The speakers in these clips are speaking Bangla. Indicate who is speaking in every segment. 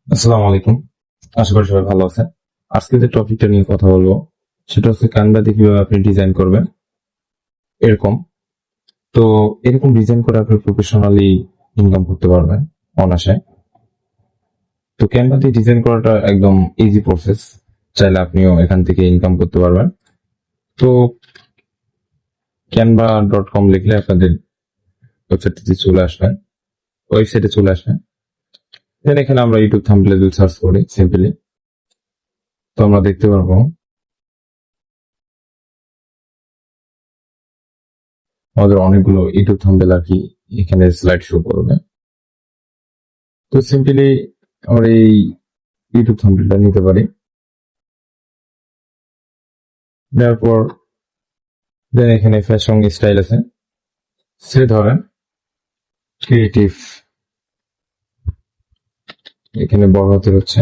Speaker 1: আসসালামু আলাইকুম। আশা করি সবাই ভালো আছেন। আজকে যে টপিকটা নিয়ে কথা বলবো সেটা হচ্ছে ক্যানভাতে কিভাবে আপনি ডিজাইন করবেন এরকম। তো এরকম ডিজাইন করে আপনি প্রফেশনালি ইনকাম করতে পারবেন অনায়াসে। তো ক্যানভা দিয়ে ডিজাইন করাটা একদম ইজি প্রসেস। চাইলে আপনিও এখান থেকে ইনকাম করতে পারবেন। তো canva.com লিখলে আপনাদের ওয়েবসাইটে চলে আসবেন, ওয়েবসাইটে চলে আসবেন। দেন এখানে আমরা ইউটিউব থাম্বনেল যদি সার্চ করি সিম্পলি, তো আমরা দেখতে পারবো আমাদের অনেকগুলো ইউটিউব থাম্বনেল আর কি এখানে স্লাইড শো করবে। তো সিম্পলি আমরা এই ইউটিউব থাম্বনেলটা নিতে পারি। নেওয়ার পর দেন এখানে ফ্যাশন স্টাইল আছে, সে ধরেন ক্রিয়েটিভ, এখানে বড় হাতের হচ্ছে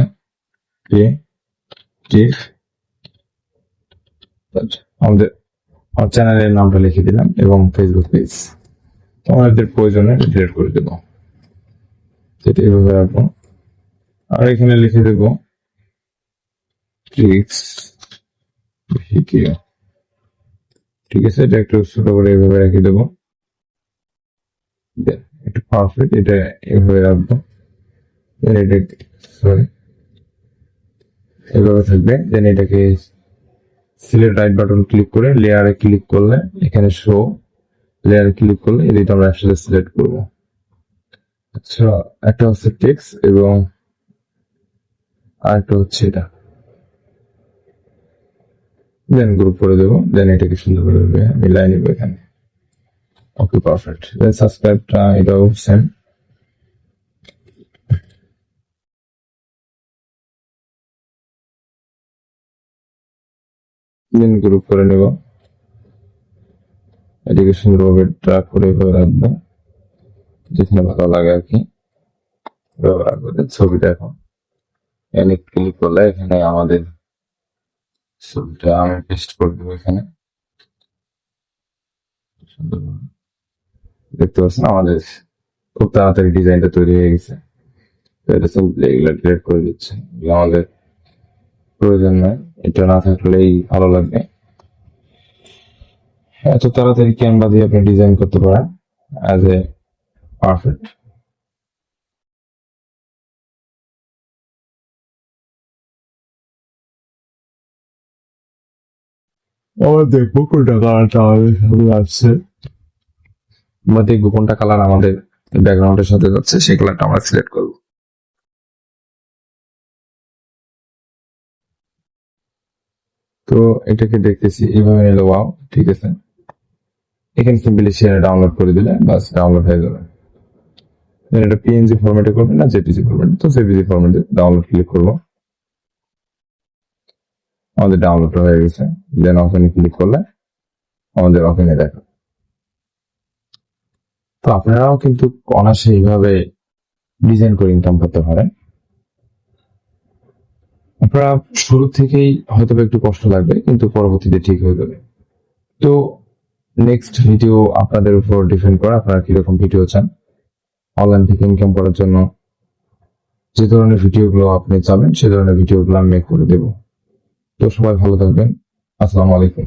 Speaker 1: ক্রিয়েটিভ। আমাদের আমার চ্যানেলের নামটা লিখে দিলাম এবং ফেসবুক পেজ আমাদের প্রয়োজনে ডিলিট করে দেবো, যেটা এভাবে রাখবো। আর এখানে লিখে দেবো ট্রিক্স ভিডিও, ঠিক আছে। এটা একটু ছোট করে এভাবে রেখে দেবো, একটু পারফেক্ট এটা এভাবে রাখবো। সরি, এভাবে থাকবে। দেন এটাকে সিলেক্ট রাইট বাটন ক্লিক করে লেয়ারে ক্লিক করলে এখানে শো, লেয়ারে ক্লিক করলে এই দুটো আমরা একসাথে সিলেক্ট করবো। আচ্ছা, একটা হচ্ছে টেক্সট এবং আরেকটা হচ্ছে এটা। দেন গ্রুপ করে দেবো। দেন এটাকে সুন্দর করে মিলাই নিবো এখানে। ওকে, পারফেক্ট। দেন সাবস্ক্রাইবটা এটাও সেম। দেন গ্রুপ করে নেব, এটাকে সুন্দরভাবে ট্র্যাক করে এভাবে রাখবো যেখানে ভালো লাগে আর কি, এভাবে রাখবো। দেন ছবিটা এখন এনে ক্লিক করলে এখানে আমাদের ছবিটা আমি পেস্ট করে দেবো এখানে সুন্দরভাবে। দেখতে পাচ্ছেন আমাদের খুব তাড়াতাড়ি ডিজাইনটা তৈরি হয়ে গেছে। তো এটা সিম্পলি এগুলো ডিলিট করে দিচ্ছে, এগুলো আমাদের প্রয়োজন নয়, এটা না থাকলেই ভালো লাগবে। এত তাড়াতাড়ি ক্যানভা দিয়ে আপনি ডিজাইন করতে পারেন অ্যাজ এ পারফেক্ট। আবার দেখবো কোনটা কালারটা আমাদের সাথে আসছে, আমরা দেখবো কোনটা কালার আমাদের ব্যাকগ্রাউন্ডের সাথে যাচ্ছে, সেই কালারটা আমরা সিলেক্ট করবো। তো এটাকে দেখতেছি এইভাবে নিলে, ওয়াও, ঠিক আছে। এখানে সিম্পলি শেয়ার ডাউনলোড করে দিলে বাস ডাউনলোড হয়ে যাবে। এটা পিএনজি ফরম্যাটে করবেন না জেপিজি করবেন, তো জেপিজি ফরম্যাটে ডাউনলোড ক্লিক করবো, আমাদের ডাউনলোড হয়ে গেছে। দেন ওখানে ক্লিক করলে আমাদের ওখানে দেখো। তো আপনারাও কিন্তু অনায়াসে এইভাবে ডিজাইন করে ইনকাম করতে পারেন। আপনারা শুরু থেকেই হয়তো একটু কষ্ট লাগবে, কিন্তু পরবর্তীতে ঠিক হয়ে যাবে। তো নেক্সট ভিডিও আপনাদের উপর ডিপেন্ড করে, আপনারা কিরকম ভিডিও চান অনলাইন থেকে ইনকাম করার জন্য। যে ধরনের ভিডিওগুলো আপনি চাবেন সে ধরনের ভিডিওগুলো আমি মেক করে দেবো। তো সবাই ভালো থাকবেন। আসসালামু আলাইকুম।